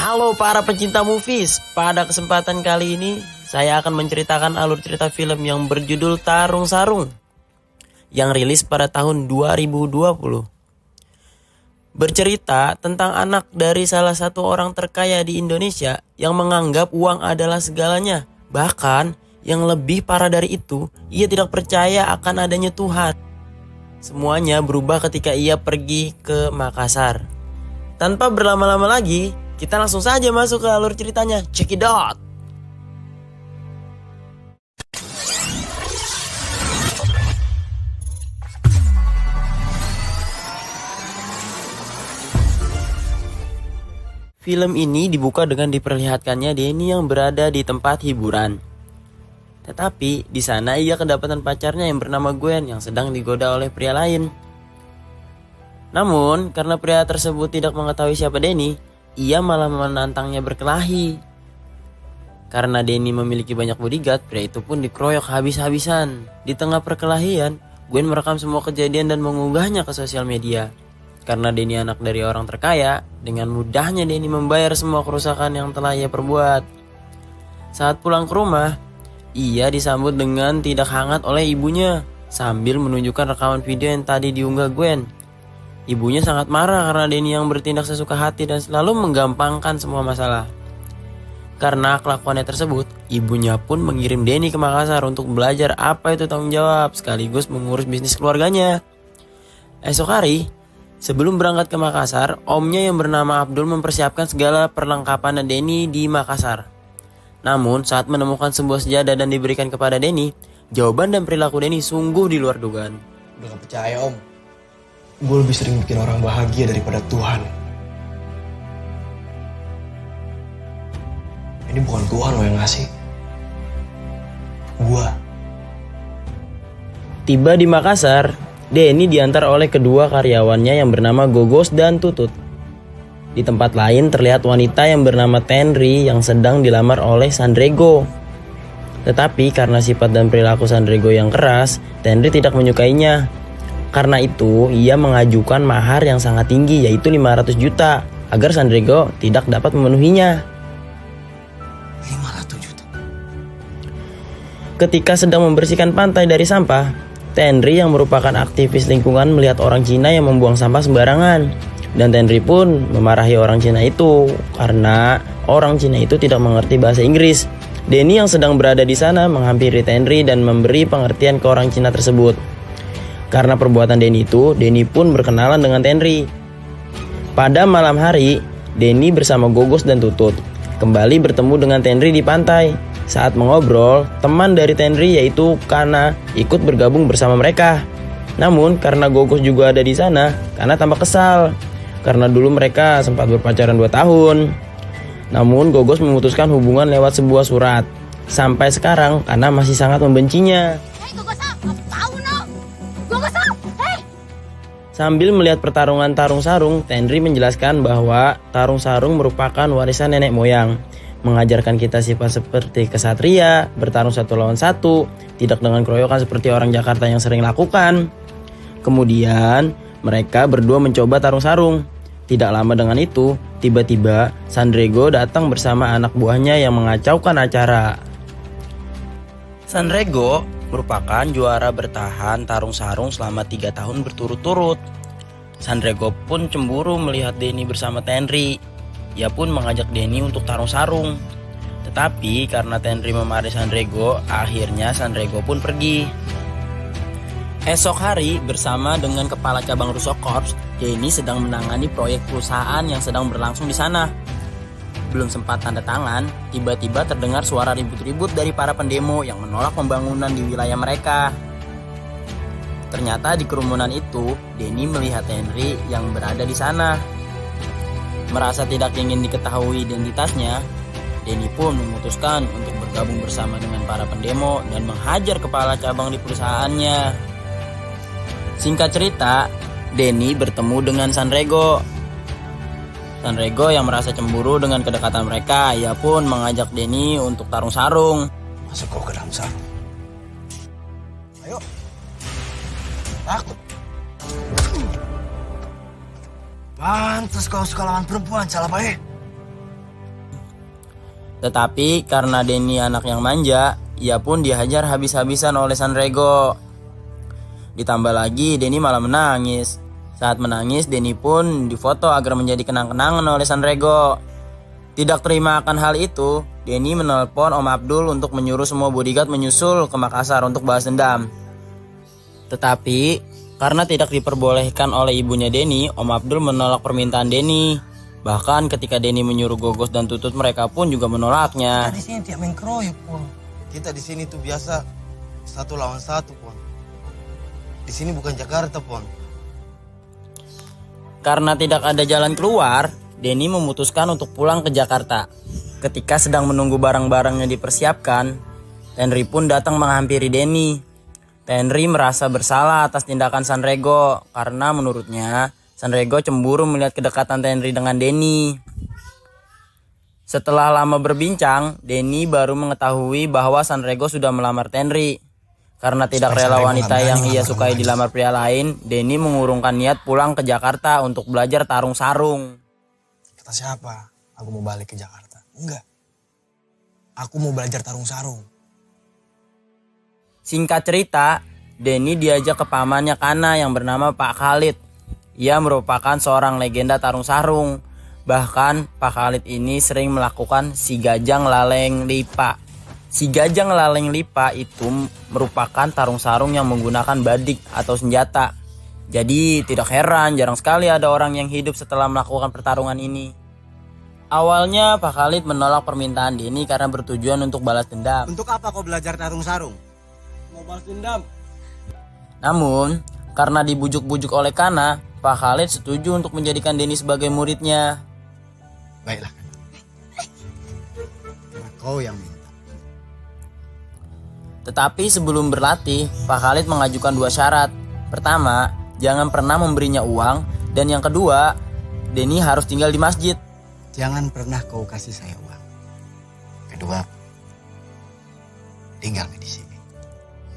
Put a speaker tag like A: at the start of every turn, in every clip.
A: Halo para pecinta movies, pada kesempatan kali ini saya akan menceritakan alur cerita film yang berjudul Tarung Sarung yang rilis pada tahun 2020. Bercerita tentang anak dari salah satu orang terkaya di Indonesia yang menganggap uang adalah segalanya. Bahkan yang lebih parah dari itu, ia tidak percaya akan adanya Tuhan. Semuanya berubah ketika ia pergi ke Makassar. Tanpa berlama-lama lagi, kita langsung saja masuk ke alur ceritanya. Check it out! Film ini dibuka dengan diperlihatkannya Denny yang berada di tempat hiburan. Tetapi di sana ia kedapatan pacarnya yang bernama Gwen yang sedang digoda oleh pria lain. Namun karena pria tersebut tidak mengetahui siapa Denny, ia malah menantangnya berkelahi. Karena Denny memiliki banyak bodyguard, pria itu pun dikeroyok habis-habisan. Di tengah perkelahian, Gwen merekam semua kejadian dan mengunggahnya ke sosial media. Karena Denny anak dari orang terkaya, dengan mudahnya Denny membayar semua kerusakan yang telah ia perbuat. Saat pulang ke rumah, ia disambut dengan tidak hangat oleh ibunya sambil menunjukkan rekaman video yang tadi diunggah Gwen. Ibunya sangat marah karena Denny yang bertindak sesuka hati dan selalu menggampangkan semua masalah. Karena kelakuannya tersebut, ibunya pun mengirim Denny ke Makassar untuk belajar apa itu tanggung jawab sekaligus mengurus bisnis keluarganya. Esok hari, sebelum berangkat ke Makassar, omnya yang bernama Abdul mempersiapkan segala perlengkapan Denny di Makassar. Namun saat menemukan sebuah sejadah dan diberikan kepada Denny, jawaban dan perilaku Denny sungguh di luar dugaan.
B: Udah gak percaya om, gue lebih sering bikin orang bahagia daripada Tuhan. Ini bukan Tuhan lo yang ngasih, gue.
A: Tiba di Makassar, Denny diantar oleh kedua karyawannya yang bernama Gogos dan Tutut. Di tempat lain terlihat wanita yang bernama Tenri yang sedang dilamar oleh Sandrego. Tetapi karena sifat dan perilaku Sandrego yang keras, Tenri tidak menyukainya. Karena itu, ia mengajukan mahar yang sangat tinggi yaitu 500 juta agar Sandrego tidak dapat memenuhinya.
B: 500 juta?
A: Ketika sedang membersihkan pantai dari sampah, Tenri yang merupakan aktivis lingkungan melihat orang Cina yang membuang sampah sembarangan. Dan Tenri pun memarahi orang Cina itu karena orang Cina itu tidak mengerti bahasa Inggris. Denny yang sedang berada di sana menghampiri Tenri dan memberi pengertian ke orang Cina tersebut. Karena perbuatan Denny itu, Denny pun berkenalan dengan Tenri. Pada malam hari, Denny bersama Gogos dan Tutut kembali bertemu dengan Tenri di pantai. Saat mengobrol, teman dari Tenri yaitu Kana ikut bergabung bersama mereka. Namun karena Gogos juga ada di sana, Kana tampak kesal. Karena dulu mereka sempat berpacaran 2 tahun. Namun Gogos memutuskan hubungan lewat sebuah surat. Sampai sekarang Kana masih sangat membencinya. Sambil melihat pertarungan tarung sarung, Tenri menjelaskan bahwa tarung sarung merupakan warisan nenek moyang. Mengajarkan kita sifat seperti kesatria, bertarung satu lawan satu, tidak dengan keroyokan seperti orang Jakarta yang sering lakukan. Kemudian mereka berdua mencoba tarung sarung. Tidak lama dengan itu, tiba-tiba Sandrego datang bersama anak buahnya yang mengacaukan acara. Sandrego merupakan juara bertahan tarung sarung selama 3 tahun berturut-turut. Sandrego pun cemburu melihat Denny bersama Tenri. Ia pun mengajak Denny untuk tarung sarung. Tetapi karena Tenri memarahi Sandrego, akhirnya Sandrego pun pergi. Esok hari bersama dengan kepala cabang Russo Corps, Denny sedang menangani proyek perusahaan yang sedang berlangsung di sana. Belum sempat tanda tangan, tiba-tiba terdengar suara ribut-ribut dari para pendemo yang menolak pembangunan di wilayah mereka. Ternyata di kerumunan itu, Denny melihat Tenri yang berada di sana. Merasa tidak ingin diketahui identitasnya, Denny pun memutuskan untuk bergabung bersama dengan para pendemo dan menghajar kepala cabang di perusahaannya. Singkat cerita, Denny bertemu dengan Sandrego. Sandrego yang merasa cemburu dengan kedekatan mereka, ia pun mengajak Denny untuk tarung sarung.
B: Masuk kau ke dalam sarung. Ayo. Takut. Pantes kau suka lawan perempuan, salah baik.
A: Tetapi karena Denny anak yang manja, ia pun dihajar habis-habisan oleh Sanrego. Ditambah lagi Denny malah menangis. Saat menangis, Denny pun difoto agar menjadi kenang-kenangan oleh Sanrego. Tidak terima akan hal itu, Denny menelpon Om Abdul untuk menyuruh semua bodyguard menyusul ke Makassar untuk balas dendam. Tetapi karena tidak diperbolehkan oleh ibunya Denny, Om Abdul menolak permintaan Denny. Bahkan ketika Denny menyuruh Gogos dan Tutut, mereka pun juga menolaknya.
C: Kita di sini tidak main keroyok, Pon.
D: Kita di sini tuh biasa 1 lawan 1, Pon. Di sini bukan Jakarta, Pon.
A: Karena tidak ada jalan keluar, Denny memutuskan untuk pulang ke Jakarta. Ketika sedang menunggu barang-barangnya dipersiapkan, Tenri pun datang menghampiri Denny. Tenri merasa bersalah atas tindakan Sanrego karena menurutnya Sanrego cemburu melihat kedekatan Tenri dengan Denny. Setelah lama berbincang, Denny baru mengetahui bahwa Sanrego sudah melamar Tenri. Karena tidak rela wanita yang ia sukai dilamar pria lain, Denny mengurungkan niat pulang ke Jakarta untuk belajar tarung sarung.
B: Kata siapa? Aku mau balik ke Jakarta. Enggak. Aku mau belajar tarung sarung.
A: Singkat cerita, Denny diajak ke pamannya Kana yang bernama Pak Khalid. Ia merupakan seorang legenda tarung sarung. Bahkan Pak Khalid ini sering melakukan si Gajang Laleng Lipa. Si Gajang Laleng Lipa itu merupakan tarung sarung yang menggunakan badik atau senjata. Jadi tidak heran jarang sekali ada orang yang hidup setelah melakukan pertarungan ini. Awalnya Pak Khalid menolak permintaan Denny karena bertujuan untuk balas dendam.
D: Untuk apa kau belajar tarung sarung?
C: Mau balas dendam.
A: Namun, karena dibujuk-bujuk oleh Kana, Pak Khalid setuju untuk menjadikan Denny sebagai muridnya.
D: Baiklah. Karena kau yang minta.
A: Tetapi sebelum berlatih, Pak Khalid mengajukan 2 syarat. Pertama, jangan pernah memberinya uang. Dan yang kedua, Denny harus tinggal di masjid.
D: Jangan pernah kau kasih saya uang. Kedua, tinggal di sini.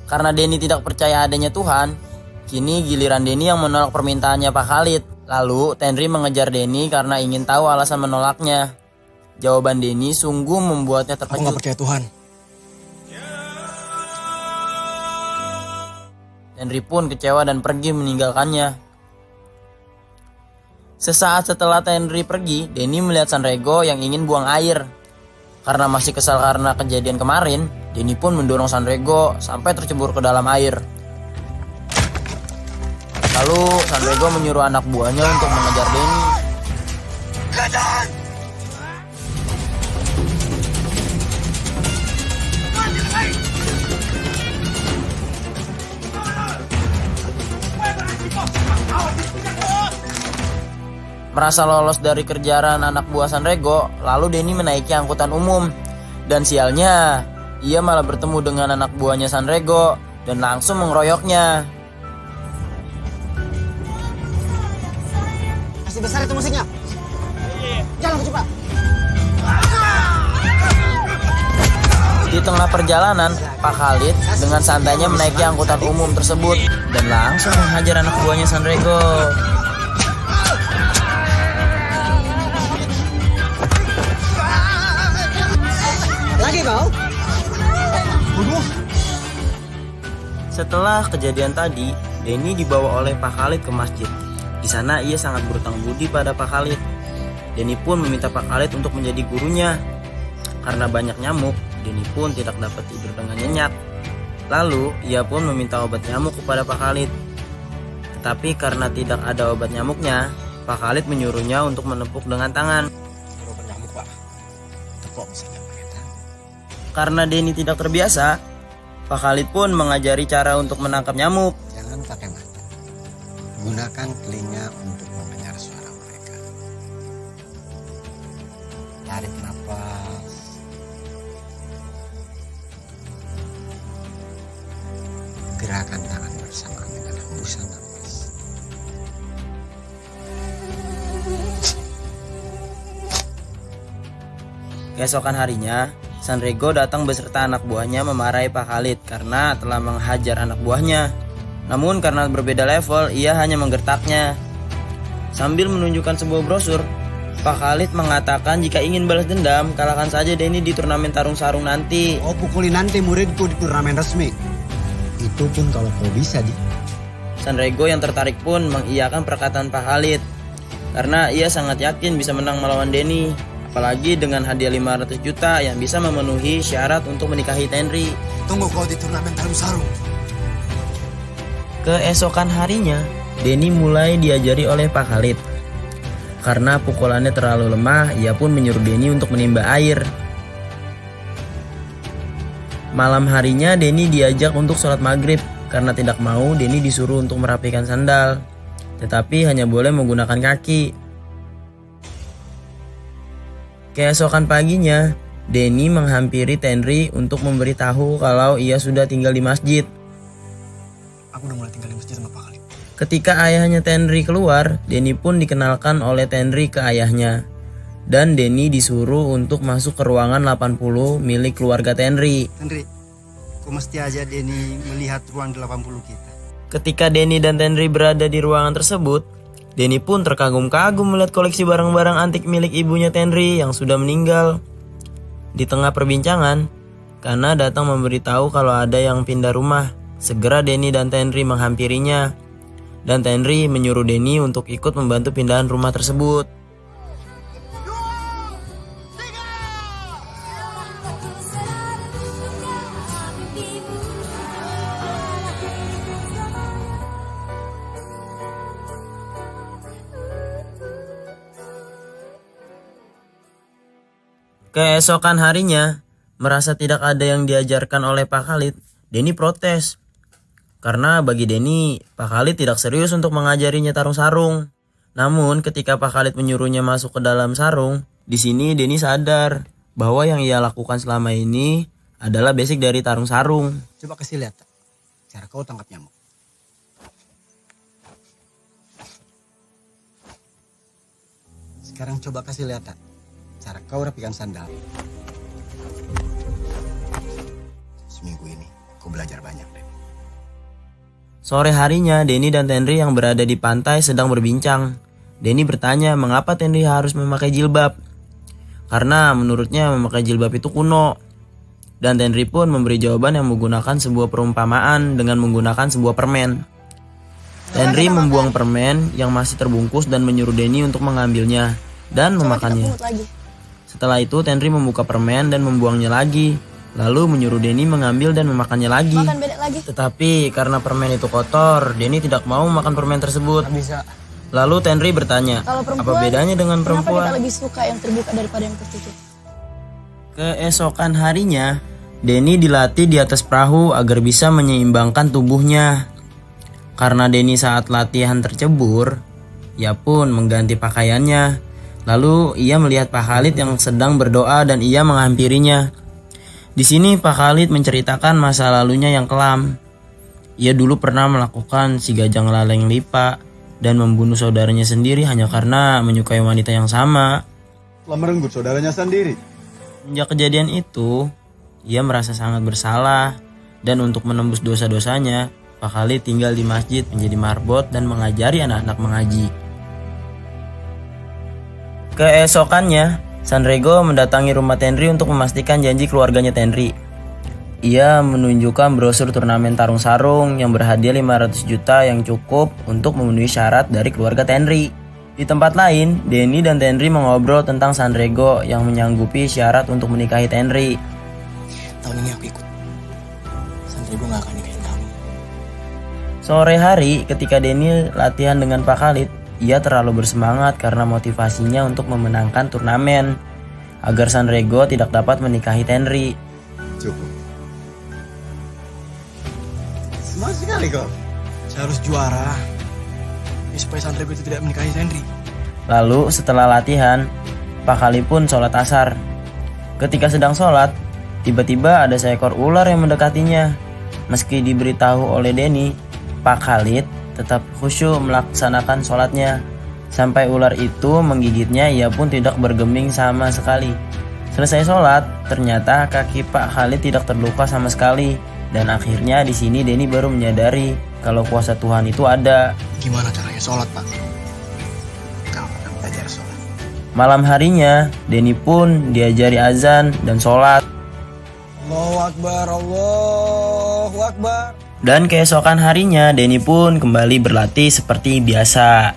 A: Karena Denny tidak percaya adanya Tuhan, kini giliran Denny yang menolak permintaannya Pak Khalid. Lalu Tenri mengejar Denny karena ingin tahu alasan menolaknya. Jawaban Denny sungguh membuatnya
B: Aku nggak
A: terkejut.
B: percaya Tuhan.
A: Tenri pun kecewa dan pergi meninggalkannya. Sesaat setelah Tenri pergi, Denny melihat Sanrego yang ingin buang air. Karena masih kesal karena kejadian kemarin, Denny pun mendorong Sanrego sampai tercebur ke dalam air. Lalu Sanrego menyuruh anak buahnya untuk mengejar Denny. Merasa lolos dari kejaran anak buah Sanrego, lalu Denny menaiki angkutan umum. Dan sialnya, ia malah bertemu dengan anak buahnya Sanrego dan langsung mengeroyoknya.
C: Kasih besar itu musiknya. Jalan cepat.
A: Di tengah perjalanan, Pak Khalid dengan santainya menaiki angkutan umum tersebut dan langsung menghajar anak buahnya Sanrego.
C: Lagi kau?
A: Setelah kejadian tadi, Denny dibawa oleh Pak Khalid ke masjid. Di sana ia sangat berutang budi pada Pak Khalid. Denny pun meminta Pak Khalid untuk menjadi gurunya. Karena banyak nyamuk, Denny pun tidak dapat tidur dengan nyenyak. Lalu ia pun meminta obat nyamuk kepada Pak Khalid. Tetapi karena tidak ada obat nyamuknya, Pak Khalid menyuruhnya untuk menepuk dengan tangan.
B: Obat nyamuk, Pak. Tepuk saja pakai tangan.
A: Karena Denny tidak terbiasa, Pak Khalid pun mengajari cara untuk menangkap nyamuk.
D: Jangan pakai mata. Gunakan telinga untuk mendengar suara mereka. Tarik nafas. Gerakan tangan bersamaan dengan hembusan nafas.
A: Keesokan harinya, Sanrego datang beserta anak buahnya memarahi Pak Khalid karena telah menghajar anak buahnya. Namun karena berbeda level, ia hanya menggertaknya. Sambil menunjukkan sebuah brosur, Pak Khalid mengatakan jika ingin balas dendam, kalahkan saja Denny di turnamen tarung sarung nanti.
C: Oh, pukuli nanti muridku di turnamen resmi. Itu pun kalau kau bisa, Di.
A: Sanrego yang tertarik pun mengiyakan perkataan Pak Khalid karena ia sangat yakin bisa menang melawan Denny, apalagi dengan hadiah 500 juta yang bisa memenuhi syarat untuk menikahi Tenri.
B: Tunggu kau di turnamen tarung sarung.
A: Keesokan harinya, Denny mulai diajari oleh Pak Khalid. Karena pukulannya terlalu lemah, ia pun menyuruh Denny untuk menimba air. Malam harinya Denny diajak untuk sholat maghrib. Karena tidak mau, Denny disuruh untuk merapikan sandal, tetapi hanya boleh menggunakan kaki. Keesokan paginya, Denny menghampiri Tenri untuk memberitahu kalau ia sudah tinggal di masjid.
B: Aku udah mulai tinggal di masjid sama Pak Khalid.
A: Ketika ayahnya Tenri keluar, Denny pun dikenalkan oleh Tenri ke ayahnya. Dan Denny disuruh untuk masuk ke ruangan 80 milik keluarga Tenri.
C: Henry, kau mesti aja Denny melihat ruang 80 kita.
A: Ketika Denny dan Tenri berada di ruangan tersebut, Denny pun terkagum-kagum melihat koleksi barang-barang antik milik ibunya Tenri yang sudah meninggal. Di tengah perbincangan, Kana datang memberitahu kalau ada yang pindah rumah. Segera Denny dan Tenri menghampirinya. Dan Tenri menyuruh Denny untuk ikut membantu pindahan rumah tersebut. Keesokan harinya, merasa tidak ada yang diajarkan oleh Pak Khalid, Denny protes. Karena bagi Denny, Pak Khalid tidak serius untuk mengajarinya tarung sarung. Namun ketika Pak Khalid menyuruhnya masuk ke dalam sarung, di sini Denny sadar bahwa yang ia lakukan selama ini adalah basic dari tarung sarung.
C: Coba kasih lihat cara kau tangkap nyamuk. Sekarang coba kasih lihat cara kau rapikan sandal. Seminggu ini kau belajar banyak deh.
A: Sore harinya, Denny dan Tenri yang berada di pantai sedang berbincang. Denny bertanya mengapa Tenri harus memakai jilbab. Karena menurutnya memakai jilbab itu kuno. Dan Tenri pun memberi jawaban yang menggunakan sebuah perumpamaan dengan menggunakan sebuah permen. Tenri membuang permen yang masih terbungkus dan menyuruh Denny untuk mengambilnya dan memakannya. Setelah itu Tenri membuka permen dan membuangnya lagi. Lalu menyuruh Denny mengambil dan memakannya lagi. Tetapi karena permen itu kotor, Denny tidak mau makan permen tersebut.
B: Bisa.
A: Lalu Tenri bertanya, apa bedanya dengan perempuan?
E: Kenapa kita lebih suka yang terbuka daripada yang tertutup?
A: Keesokan harinya, Denny dilatih di atas perahu agar bisa menyeimbangkan tubuhnya. Karena Denny saat latihan tercebur, ia pun mengganti pakaiannya. Lalu ia melihat Pak Khalid yang sedang berdoa dan ia menghampirinya. Di sini Pak Khalid menceritakan masa lalunya yang kelam. Ia dulu pernah melakukan si gajang laleng lipa dan membunuh saudaranya sendiri hanya karena menyukai wanita yang sama.
F: Telah merenggut saudaranya sendiri.
A: Sejak kejadian itu, ia merasa sangat bersalah dan untuk menembus dosa-dosanya, Pak Khalid tinggal di masjid menjadi marbot dan mengajari anak-anak mengaji. Keesokannya, Sanrego mendatangi rumah Tenri untuk memastikan janji keluarganya Tenri. Ia menunjukkan brosur turnamen tarung sarung yang berhadiah 500 juta yang cukup untuk memenuhi syarat dari keluarga Tenri. Di tempat lain, Denny dan Tenri mengobrol tentang Sanrego yang menyanggupi syarat untuk menikahi Tenri.
B: Tahun ini aku ikut. Sanrego gak akan nikahin kamu.
A: Sore hari ketika Denny latihan dengan Pak Khalid, ia terlalu bersemangat karena motivasinya untuk memenangkan turnamen agar Sanrego tidak dapat menikahi Tenri.
F: Cukup. Semangat sekali kau.
B: Saya harus juara. Ini supaya Sanrego itu tidak menikahi Tenri.
A: Lalu setelah latihan, Pak Khalid pun sholat asar. Ketika sedang sholat, tiba-tiba ada seekor ular yang mendekatinya. Meski diberitahu oleh Denny, Pak Khalid tetap khusyuk melaksanakan sholatnya. Sampai ular itu menggigitnya, ia pun tidak bergeming sama sekali. Selesai sholat, ternyata kaki Pak Khalid tidak terluka sama sekali. Dan akhirnya di sini Denny baru menyadari kalau kuasa Tuhan itu ada.
B: Gimana caranya sholat, Pak? Kau akan belajar sholat.
A: Malam harinya, Denny pun diajari azan dan sholat.
B: Allahu Akbar, Allahu Akbar.
A: Dan keesokan harinya, Denny pun kembali berlatih seperti biasa.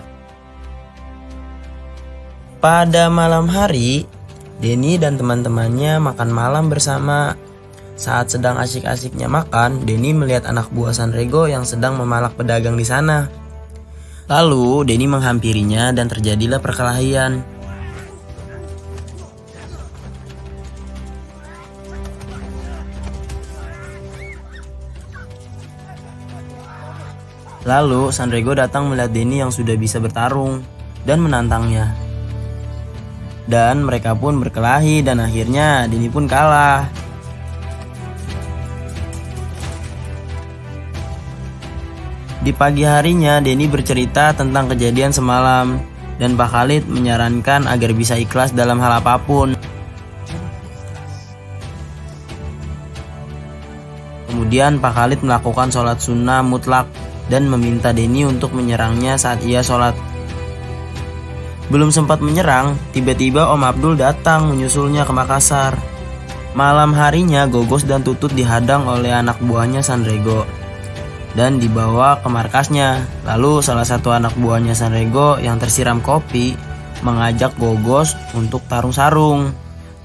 A: Pada malam hari, Denny dan teman-temannya makan malam bersama. Saat sedang asyik-asyiknya makan, Denny melihat anak buah Sanrego yang sedang memalak pedagang di sana. Lalu, Denny menghampirinya dan terjadilah perkelahian. Lalu, Sanrego datang melihat Denny yang sudah bisa bertarung dan menantangnya. Dan mereka pun berkelahi dan akhirnya Denny pun kalah. Di pagi harinya, Denny bercerita tentang kejadian semalam dan Pak Khalid menyarankan agar bisa ikhlas dalam hal apapun. Kemudian Pak Khalid melakukan sholat sunnah mutlak dan meminta Denny untuk menyerangnya saat ia sholat. Belum sempat menyerang, tiba-tiba Om Abdul datang menyusulnya ke Makassar. Malam harinya, Gogos dan Tutut dihadang oleh anak buahnya Sanrego dan dibawa ke markasnya. Lalu salah satu anak buahnya Sanrego yang tersiram kopi mengajak Gogos untuk tarung sarung.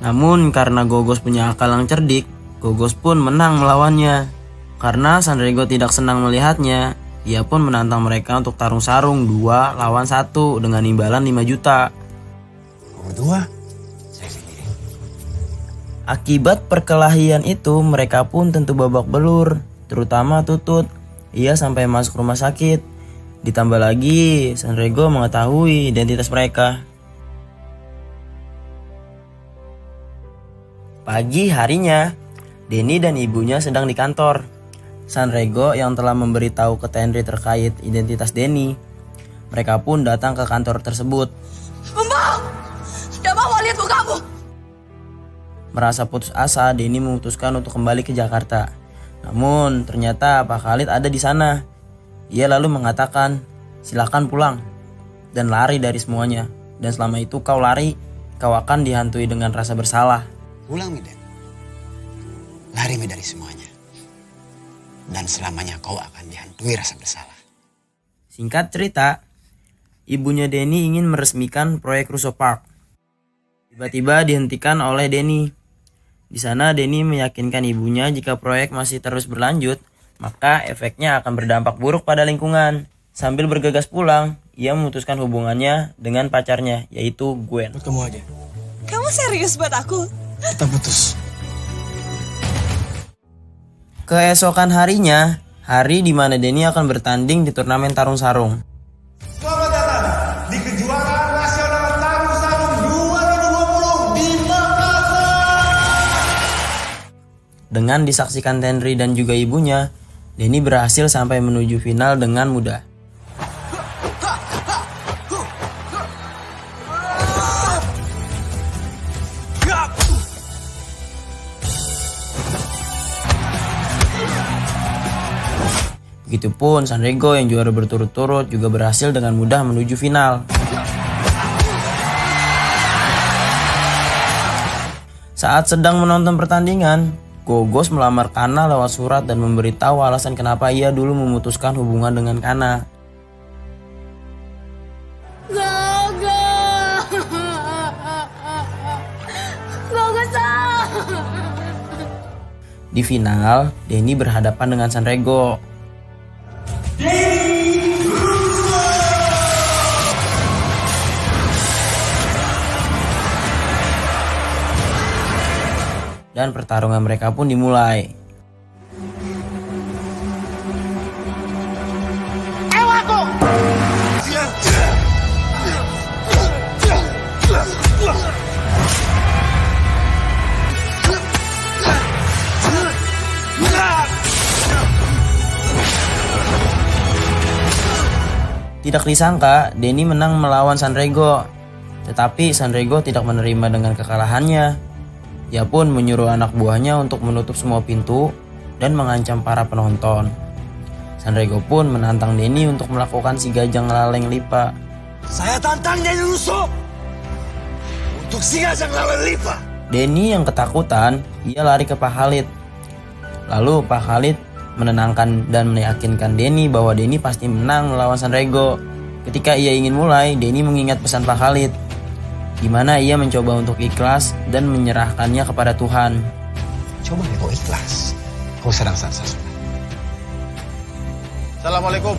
A: Namun karena Gogos punya akal yang cerdik, Gogos pun menang melawannya. Karena Sanrego tidak senang melihatnya, ia pun menantang mereka untuk tarung sarung 2 lawan 1 dengan imbalan 5 juta.
B: Berdua, saya sendiri.
A: Akibat perkelahian itu, mereka pun tentu babak belur, terutama Tutut. Ia sampai masuk rumah sakit. Ditambah lagi, Sanrego mengetahui identitas mereka. Pagi harinya, Denny dan ibunya sedang di kantor. Sanrego yang telah memberitahu ke Tenri terkait identitas Denny. Mereka pun datang ke kantor tersebut.
E: Mbak, tidak mau lihat mukamu.
A: Merasa putus asa, Denny memutuskan untuk kembali ke Jakarta. Namun ternyata Pak Khalid ada di sana. Ia lalu mengatakan, silakan pulang dan lari dari semuanya. Dan selama itu kau lari, kau akan dihantui dengan rasa bersalah.
C: Pulang, Miden. Lari mi dari semuanya. Dan selamanya kau akan dihantui rasa bersalah.
A: Singkat cerita, ibunya Denny ingin meresmikan proyek Russo Park. Tiba-tiba dihentikan oleh Denny. Di sana Denny meyakinkan ibunya jika proyek masih terus berlanjut, maka efeknya akan berdampak buruk pada lingkungan. Sambil bergegas pulang, ia memutuskan hubungannya dengan pacarnya, yaitu Gwen.
B: Buat kamu aja.
E: Kamu serius buat aku?
B: Kita putus.
A: Keesokan harinya, hari di mana Denny akan bertanding di turnamen tarung sarung.
G: Selamat datang di kejuaraan nasional tarung sarung 2020 di Makassar.
A: Dengan disaksikan Tenri dan juga ibunya, Denny berhasil sampai menuju final dengan mudah. Begitupun Sanrego yang juara berturut-turut juga berhasil dengan mudah menuju final. Saat sedang menonton pertandingan, Gogos melamar Kana lewat surat dan memberitahu alasan kenapa ia dulu memutuskan hubungan dengan Kana. Di final, Denny berhadapan dengan Sanrego. Dan pertarungan mereka pun dimulai. Tidak disangka, Denny menang melawan Sanrego. Tetapi Sanrego tidak menerima dengan kekalahannya. Ia pun menyuruh anak buahnya untuk menutup semua pintu dan mengancam para penonton. Sanrego pun menantang Denny untuk melakukan si gajang laleng lipa.
B: Saya tantang Denny Russo.
C: untuk singa sang lawan lipa.
A: Denny yang ketakutan, ia lari ke Pak Khalid. Lalu Pak Khalid menenangkan dan meyakinkan Denny bahwa Denny pasti menang melawan Sanrego. Ketika ia ingin mulai, Denny mengingat pesan Pak Khalid, di mana ia mencoba untuk ikhlas dan menyerahkannya kepada Tuhan.
C: Coba deh kau ikhlas. Kau sedang sah sunat.
D: Assalamualaikum.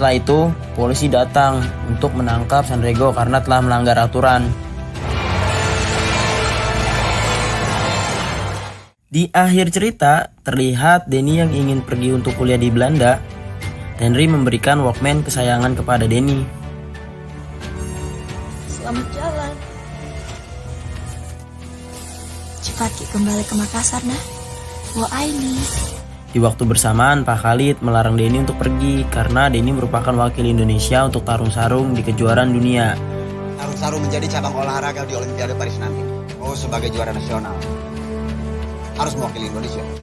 A: Setelah itu, polisi datang untuk menangkap Sanrego karena telah melanggar aturan. Di akhir cerita, terlihat Denny yang ingin pergi untuk kuliah di Belanda. Henry memberikan Walkman kesayangan kepada Denny.
E: Selamat jalan. Cepat Ki kembali ke Makassar, nah. Wo Aini.
A: Di waktu bersamaan, Pak Khalid melarang Denny untuk pergi karena Denny merupakan wakil Indonesia untuk tarung sarung di kejuaraan dunia.
C: Tarung sarung menjadi cabang olahraga di Olimpiade Paris nanti. Kau sebagai juara nasional harus mewakili Indonesia.